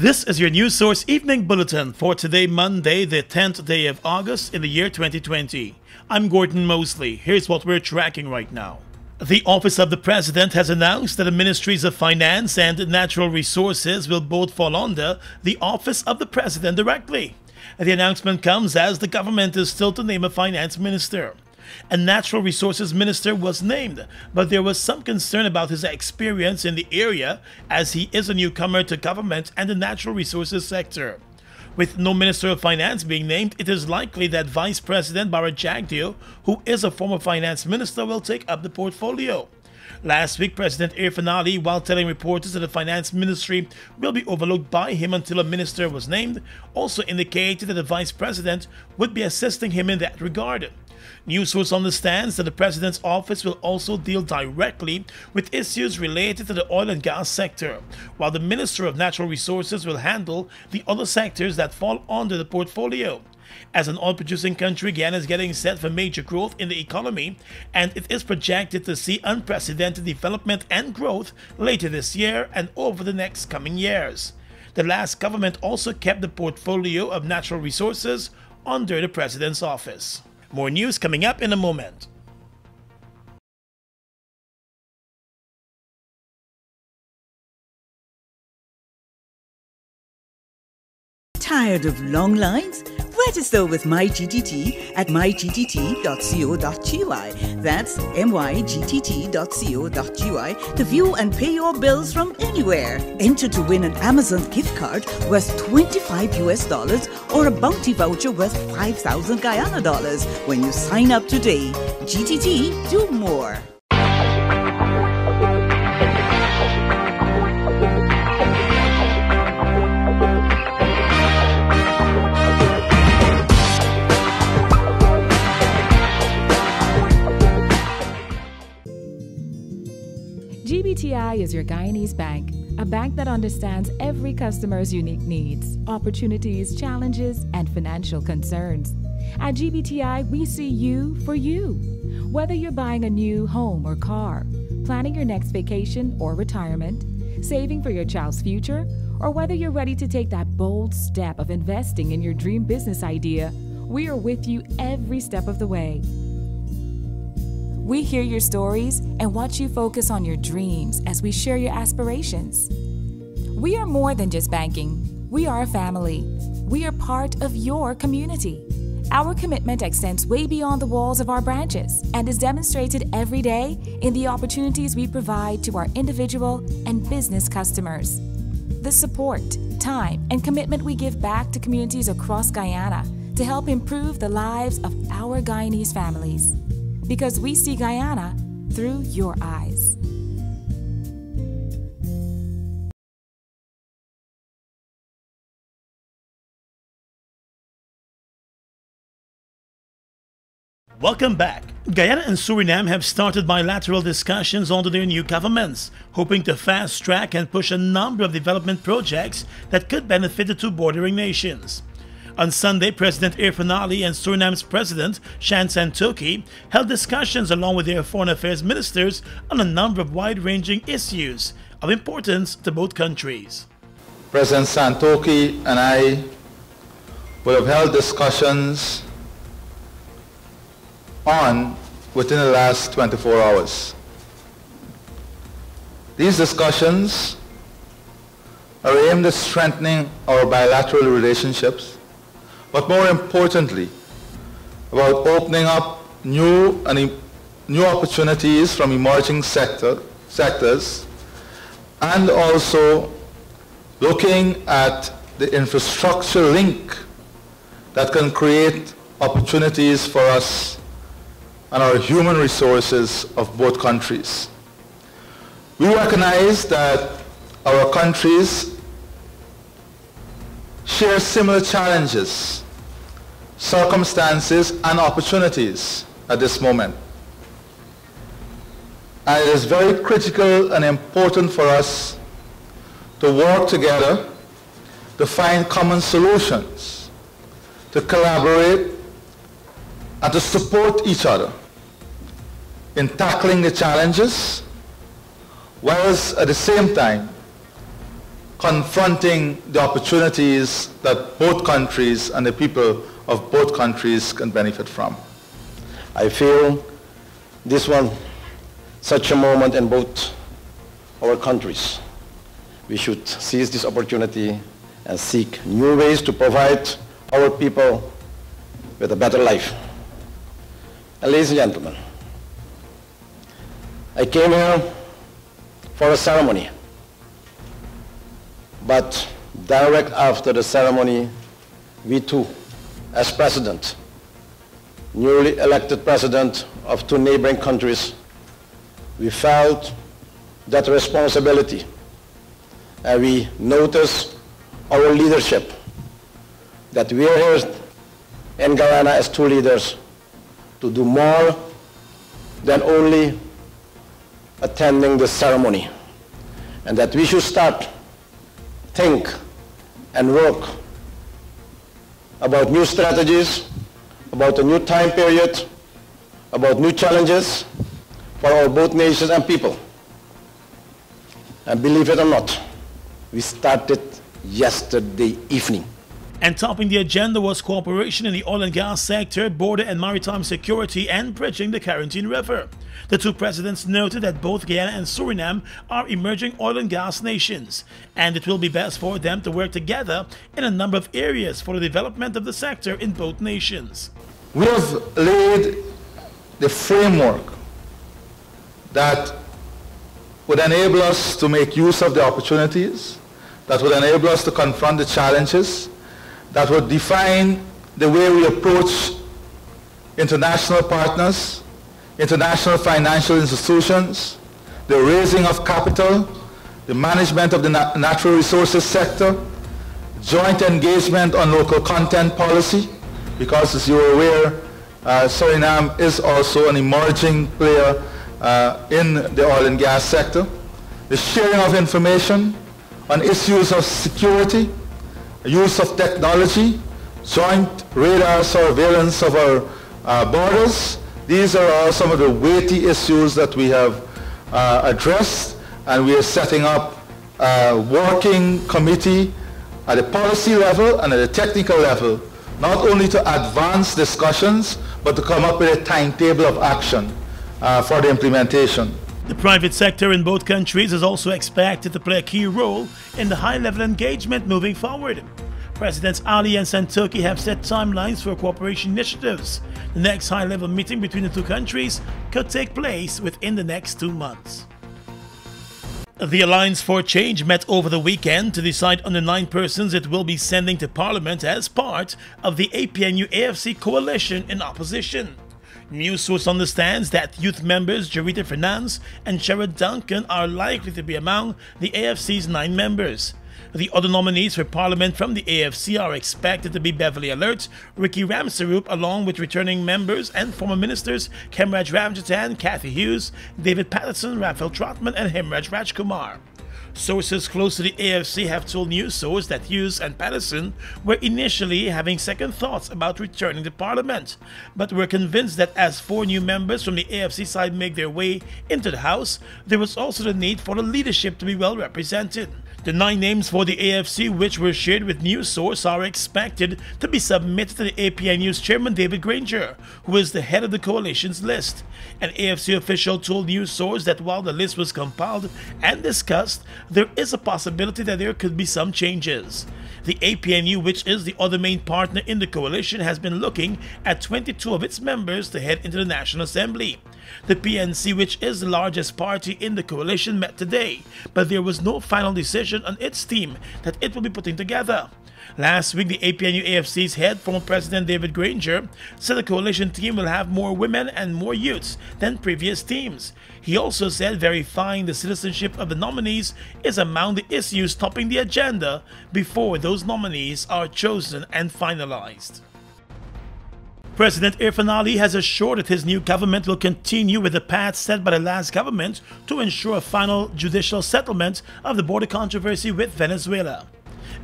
This is your News Source Evening Bulletin for today, Monday, the 10th day of August in the year 2020. I'm Gordon Mosley. Here's what we're tracking right now. The Office of the President has announced that the Ministries of Finance and Natural Resources will both fall under the Office of the President directly. The announcement comes as the government is still to name a finance minister. A natural resources minister was named, but there was some concern about his experience in the area as he is a newcomer to government and the natural resources sector. With no Minister of Finance being named, it is likely that Vice President Bharat Jagdeo, who is a former finance minister, will take up the portfolio. Last week, President Irfan Ali, while telling reporters that the finance ministry will be overlooked by him until a minister was named, also indicated that the vice president would be assisting him in that regard. News source understands that the president's office will also deal directly with issues related to the oil and gas sector, while the Minister of Natural Resources will handle the other sectors that fall under the portfolio. As an oil-producing country, Guyana is getting set for major growth in the economy, and it is projected to see unprecedented development and growth later this year and over the next coming years. The last government also kept the portfolio of natural resources under the president's office. More news coming up in a moment. Tired of long lines? Register with MyGTT at mygtt.co.gy. That's mygtt.co.gy to view and pay your bills from anywhere. Enter to win an Amazon gift card worth $25 or a bounty voucher worth 5,000 Guyana dollars when you sign up today. GTT, do more. GBTI is your Guyanese bank, a bank that understands every customer's unique needs, opportunities, challenges, and financial concerns. At GBTI, we see you for you. Whether you're buying a new home or car, planning your next vacation or retirement, saving for your child's future, or whether you're ready to take that bold step of investing in your dream business idea, we are with you every step of the way. We hear your stories and watch you focus on your dreams as we share your aspirations. We are more than just banking. We are a family. We are part of your community. Our commitment extends way beyond the walls of our branches and is demonstrated every day in the opportunities we provide to our individual and business customers. The support, time, and commitment we give back to communities across Guyana to help improve the lives of our Guyanese families. Because we see Guyana through your eyes. Welcome back. Guyana and Suriname have started bilateral discussions under their new governments, hoping to fast-track and push a number of development projects that could benefit the two bordering nations. On Sunday, President Irfan Ali and Suriname's President Shan Santokhi held discussions along with their foreign affairs ministers on a number of wide-ranging issues of importance to both countries. President Santokhi and I will have held discussions within the last 24 hours. These discussions are aimed at strengthening our bilateral relationships, but more importantly, about opening up new opportunities from emerging sectors, and also looking at the infrastructure link that can create opportunities for us and our human resources of both countries. We recognize that our countries share similar challenges, circumstances, and opportunities at this moment. And it is very critical and important for us to work together to find common solutions, to collaborate, and to support each other in tackling the challenges, whilst at the same time confronting the opportunities that both countries and the people of both countries can benefit from. I feel this was such a moment in both our countries. We should seize this opportunity and seek new ways to provide our people with a better life. And ladies and gentlemen, I came here for a ceremony, but direct after the ceremony, we too, as president, newly elected president of two neighboring countries, we felt that responsibility, and we noticed our leadership, that we are here in Guyana as two leaders to do more than only attending the ceremony, and that we should start think and work about new strategies, about a new time period, about new challenges for our both nations and people. And believe it or not, we started yesterday evening. And topping the agenda was cooperation in the oil and gas sector, border and maritime security, and bridging the Quarantine River. The two presidents noted that both Guyana and Suriname are emerging oil and gas nations, and it will be best for them to work together in a number of areas for the development of the sector in both nations. We have laid the framework that would enable us to make use of the opportunities, that would enable us to confront the challenges, that would define the way we approach international partners, international financial institutions, the raising of capital, the management of the natural resources sector, joint engagement on local content policy, because as you're aware, Suriname is also an emerging player in the oil and gas sector, the sharing of information on issues of security, use of technology, joint radar surveillance of our borders. These are all some of the weighty issues that we have addressed, and we are setting up a working committee at the policy level and at the technical level, not only to advance discussions, but to come up with a timetable of action for the implementation. The private sector in both countries is also expected to play a key role in the high-level engagement moving forward. Presidents Ali and Santokhi have set timelines for cooperation initiatives. The next high-level meeting between the two countries could take place within the next 2 months. The Alliance for Change met over the weekend to decide on the 9 persons it will be sending to Parliament as part of the APNU-AFC coalition in opposition. News source understands that youth members Jarita Fernandes and Sherrod Duncan are likely to be among the AFC's 9 members. The other nominees for Parliament from the AFC are expected to be Beverly Alert, Ricky Ramsarup, along with returning members and former ministers Kemraj Ramjatan, Kathy Hughes, David Patterson, Raphael Trotman, and Himraj Rajkumar. Sources close to the AFC have told news sources that Hughes and Patterson were initially having second thoughts about returning to Parliament, but were convinced that as 4 new members from the AFC side make their way into the House, there was also the need for the leadership to be well represented. The 9 names for the AFC, which were shared with news sources, are expected to be submitted to the APNU's chairman David Granger, who is the head of the coalition's list. An AFC official told news sources that while the list was compiled and discussed, there is a possibility that there could be some changes. The APNU, which is the other main partner in the coalition, has been looking at 22 of its members to head into the National Assembly. The PNC, which is the largest party in the coalition, met today, but there was no final decision on its team that it will be putting together. Last week, the APNU-AFC's head, former President David Granger, said the coalition team will have more women and more youths than previous teams. He also said verifying the citizenship of the nominees is among the issues topping the agenda before those nominees are chosen and finalized. President Irfan Ali has assured that his new government will continue with the path set by the last government to ensure a final judicial settlement of the border controversy with Venezuela.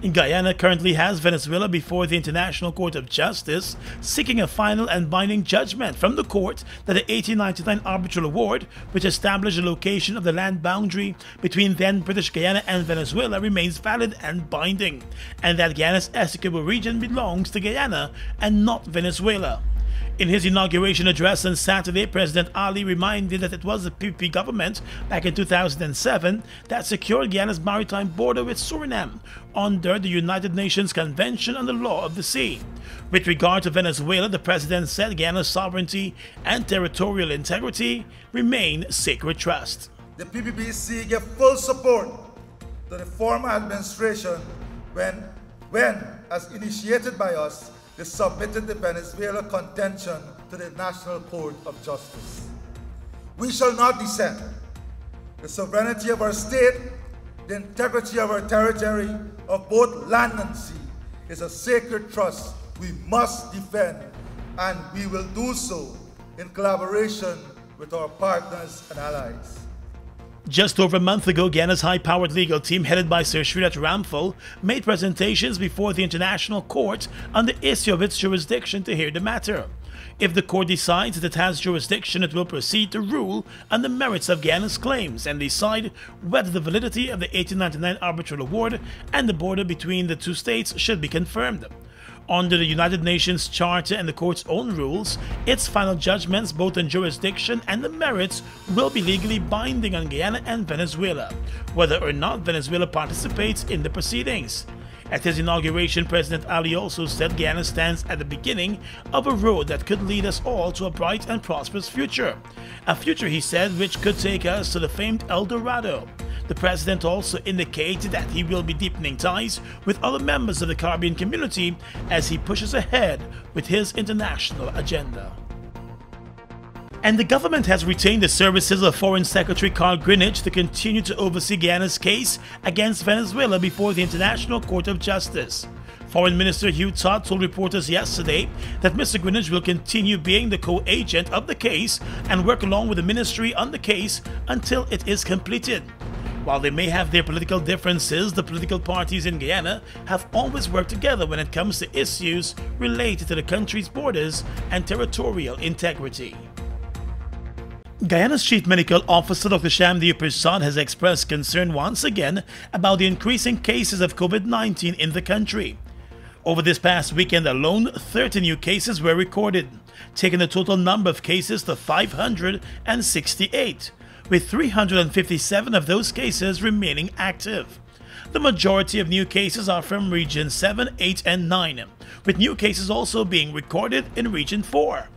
Guyana currently has Venezuela before the International Court of Justice, seeking a final and binding judgment from the court that the 1899 arbitral award, which established the location of the land boundary between then British Guyana and Venezuela, remains valid and binding, and that Guyana's Essequibo region belongs to Guyana and not Venezuela. In his inauguration address on Saturday, President Ali reminded that it was the PPP government back in 2007 that secured Guyana's maritime border with Suriname under the United Nations Convention on the Law of the Sea. With regard to Venezuela, the president said Guyana's sovereignty and territorial integrity remain sacred trust. The PPPC gave full support to the former administration when, as initiated by us, they submitted the Venezuela contention to the National Court of Justice. We shall not dissent. The sovereignty of our state, the integrity of our territory, of both land and sea, is a sacred trust we must defend, and we will do so in collaboration with our partners and allies. Just over a month ago, Guyana's high-powered legal team headed by Sir Srirat Ramphal made presentations before the International Court on the issue of its jurisdiction to hear the matter. If the court decides that it has jurisdiction, it will proceed to rule on the merits of Guyana's claims and decide whether the validity of the 1899 arbitral award and the border between the two states should be confirmed. Under the United Nations Charter and the court's own rules, its final judgments both on jurisdiction and the merits will be legally binding on Guyana and Venezuela, whether or not Venezuela participates in the proceedings. At his inauguration, President Ali also said Guyana stands at the beginning of a road that could lead us all to a bright and prosperous future. A future, he said, which could take us to the famed El Dorado. The president also indicated that he will be deepening ties with other members of the Caribbean community as he pushes ahead with his international agenda. And the government has retained the services of Foreign Secretary Carl Greenidge to continue to oversee Guyana's case against Venezuela before the International Court of Justice. Foreign Minister Hugh Todd told reporters yesterday that Mr. Greenidge will continue being the co-agent of the case and work along with the ministry on the case until it is completed. While they may have their political differences, the political parties in Guyana have always worked together when it comes to issues related to the country's borders and territorial integrity. Guyana's Chief Medical Officer Dr. Shamdir Prasad has expressed concern once again about the increasing cases of COVID-19 in the country. Over this past weekend alone, 30 new cases were recorded, taking the total number of cases to 568. With 357 of those cases remaining active. The majority of new cases are from Region 7, 8, and 9, with new cases also being recorded in Region 4.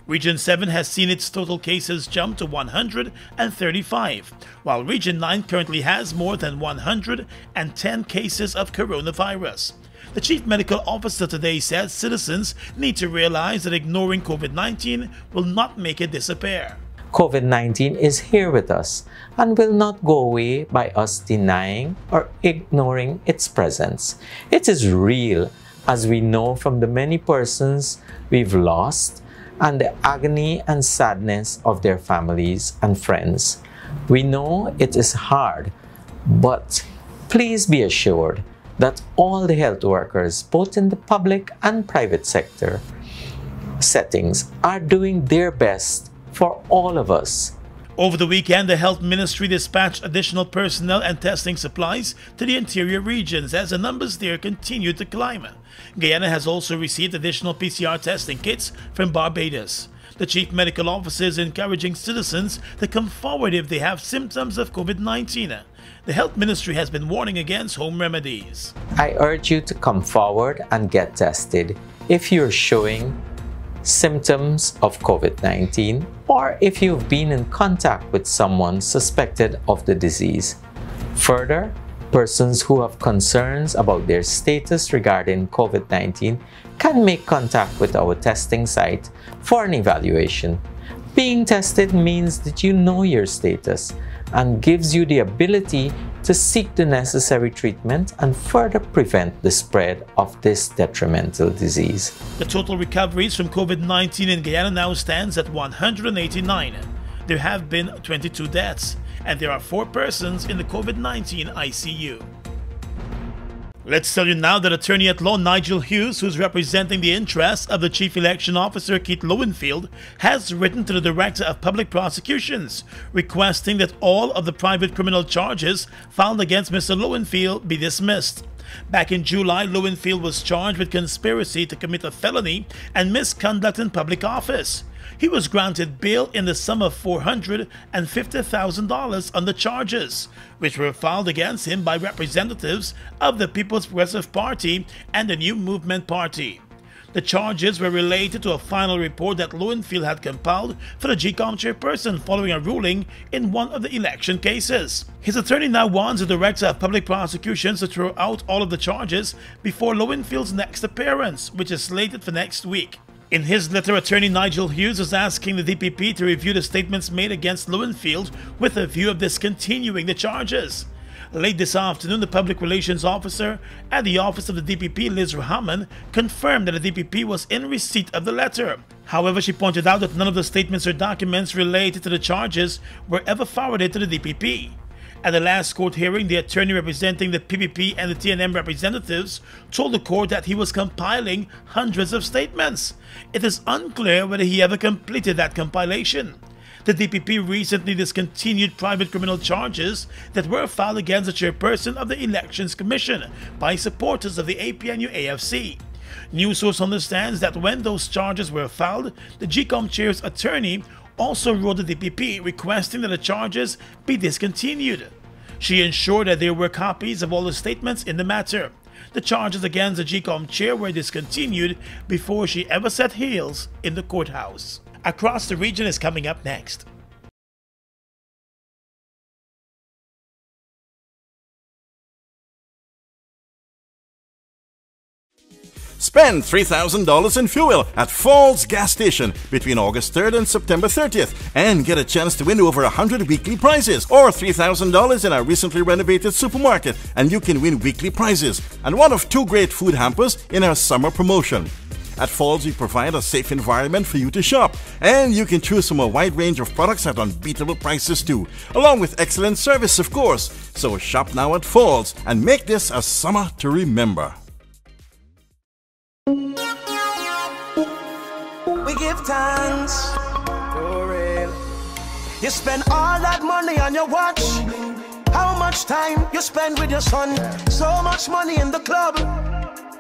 Region 7 has seen its total cases jump to 135, while Region 9 currently has more than 110 cases of coronavirus. The Chief Medical Officer today said citizens need to realize that ignoring COVID-19 will not make it disappear. COVID-19 is here with us and will not go away by us denying or ignoring its presence. It is real, as we know from the many persons we've lost and the agony and sadness of their families and friends. We know it is hard, but please be assured that all the health workers, both in the public and private sector settings, are doing their best for all of us. Over the weekend, the Health Ministry dispatched additional personnel and testing supplies to the interior regions as the numbers there continue to climb. Guyana has also received additional PCR testing kits from Barbados. The Chief Medical Officer is encouraging citizens to come forward if they have symptoms of COVID-19. The Health Ministry has been warning against home remedies. I urge you to come forward and get tested if you're showing symptoms of COVID-19 or if you've been in contact with someone suspected of the disease. Further, persons who have concerns about their status regarding COVID-19 can make contact with our testing site for an evaluation. Being tested means that you know your status and gives you the ability to seek the necessary treatment and further prevent the spread of this detrimental disease. The total recoveries from COVID-19 in Guyana now stands at 189. There have been 22 deaths, and there are 4 persons in the COVID-19 ICU. Let's tell you now that Attorney-at-Law Nigel Hughes, who's representing the interests of the Chief Election Officer Keith Lowenfield, has written to the Director of Public Prosecutions requesting that all of the private criminal charges filed against Mr. Lowenfield be dismissed. Back in July, Lowenfield was charged with conspiracy to commit a felony and misconduct in public office. He was granted bail in the sum of $450,000 on the charges, which were filed against him by representatives of the People's Progressive Party and the New Movement Party. The charges were related to a final report that Lowenfield had compiled for the GCOM chairperson following a ruling in one of the election cases. His attorney now wants the Director of Public Prosecutions to throw out all of the charges before Lowenfield's next appearance, which is slated for next week. In his letter, Attorney Nigel Hughes is asking the DPP to review the statements made against Lowenfield with a view of discontinuing the charges. Late this afternoon, the Public Relations Officer at the office of the DPP, Liz Rahman, confirmed that the DPP was in receipt of the letter. However, she pointed out that none of the statements or documents related to the charges were ever forwarded to the DPP. At the last court hearing, the attorney representing the PPP and the TNM representatives told the court that he was compiling hundreds of statements. It is unclear whether he ever completed that compilation. The DPP recently discontinued private criminal charges that were filed against the chairperson of the Elections Commission by supporters of the APNU-AFC. News source understands that when those charges were filed, the GCOM chair's attorney also wrote the DPP requesting that the charges be discontinued. She ensured that there were copies of all the statements in the matter. The charges against the GCOM chair were discontinued before she ever set heels in the courthouse. Across the Region is coming up next. Spend $3,000 in fuel at Falls Gas Station between August 3rd and September 30th and get a chance to win over 100 weekly prizes, or $3,000 in our recently renovated supermarket and you can win weekly prizes and one of 2 great food hampers in our summer promotion. At Falls, we provide a safe environment for you to shop, and you can choose from a wide range of products at unbeatable prices too, along with excellent service, of course. So shop now at Falls and make this a summer to remember. We give thanks for real. You spend all that money on your watch. How much time you spend with your son? So much money in the club.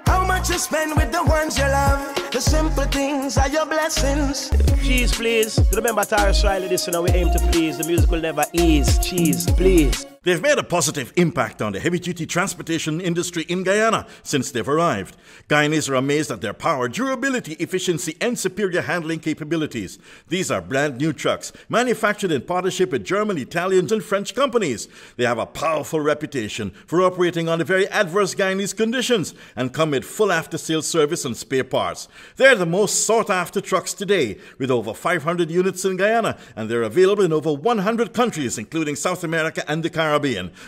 How much you spend with the ones you love? The simple things are your blessings. Cheese, please. Remember Tyrus Riley, this we aim to please. The music will never ease. Cheese, please. They've made a positive impact on the heavy-duty transportation industry in Guyana since they've arrived. Guyanese are amazed at their power, durability, efficiency, and superior handling capabilities. These are brand new trucks, manufactured in partnership with German, Italian, and French companies. They have a powerful reputation for operating under very adverse Guyanese conditions and come with full after-sales service and spare parts. They're the most sought-after trucks today, with over 500 units in Guyana, and they're available in over 100 countries, including South America and the Caribbean.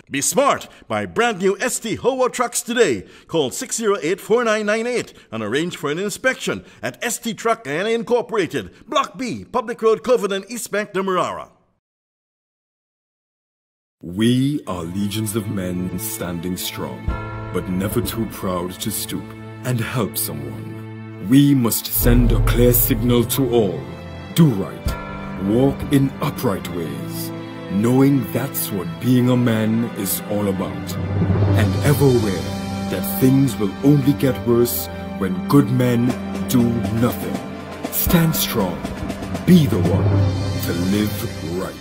Be smart. Buy brand new ST Howo trucks today. Call 608-4998 and arrange for an inspection at ST Truck Guyana Incorporated, Block B, Public Road, Covenant, East Bank, Demerara. We are legions of men standing strong, but never too proud to stoop and help someone. We must send a clear signal to all. Do right. Walk in upright ways, knowing that's what being a man is all about. And ever aware that things will only get worse when good men do nothing. Stand strong. Be the one to live right.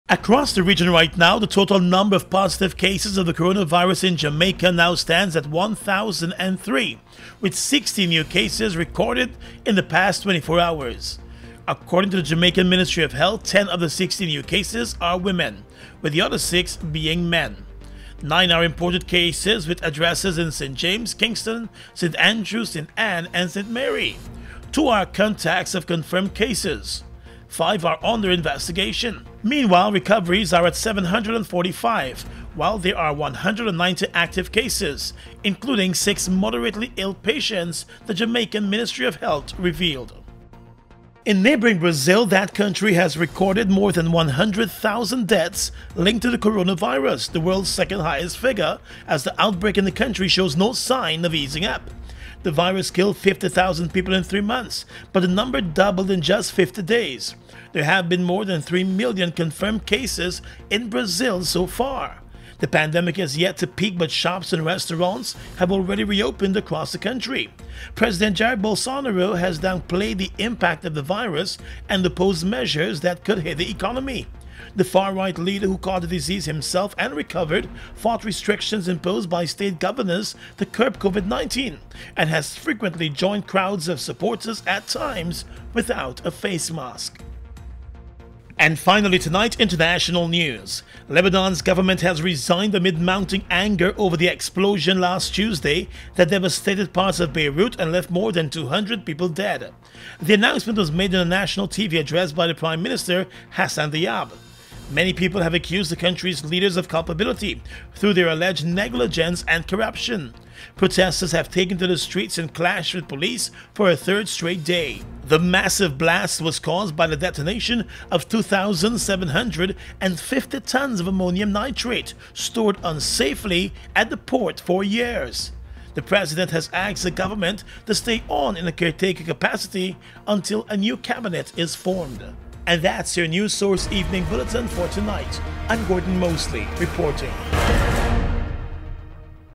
Across the region right now, the total number of positive cases of the coronavirus in Jamaica now stands at 1,003, with 60 new cases recorded in the past 24 hours. According to the Jamaican Ministry of Health, 10 of the 60 new cases are women, with the other 6 being men. 9 are imported cases with addresses in St. James, Kingston, St. Andrews, St. Anne, and St. Mary. 2 are contacts of confirmed cases. 5 are under investigation. Meanwhile, recoveries are at 745, while there are 190 active cases, including 6 moderately ill patients, the Jamaican Ministry of Health revealed. In neighboring Brazil, that country has recorded more than 100,000 deaths linked to the coronavirus, the world's second highest figure, as the outbreak in the country shows no sign of easing up. The virus killed 50,000 people in 3 months, but the number doubled in just 50 days. There have been more than 3 million confirmed cases in Brazil so far. The pandemic has yet to peak, but shops and restaurants have already reopened across the country. President Jair Bolsonaro has downplayed the impact of the virus and opposed measures that could hit the economy. The far-right leader, who caught the disease himself and recovered, fought restrictions imposed by state governors to curb COVID-19 and has frequently joined crowds of supporters at times without a face mask. And finally tonight, international news. Lebanon's government has resigned amid mounting anger over the explosion last Tuesday that devastated parts of Beirut and left more than 200 people dead. The announcement was made in a national TV address by the Prime Minister, Hassan Diab. Many people have accused the country's leaders of culpability through their alleged negligence and corruption. Protesters have taken to the streets and clashed with police for a third straight day. The massive blast was caused by the detonation of 2,750 tons of ammonium nitrate stored unsafely at the port for years. The president has asked the government to stay on in a caretaker capacity until a new cabinet is formed. And that's your News Source Evening Bulletin for tonight. I'm Gordon Mosley reporting.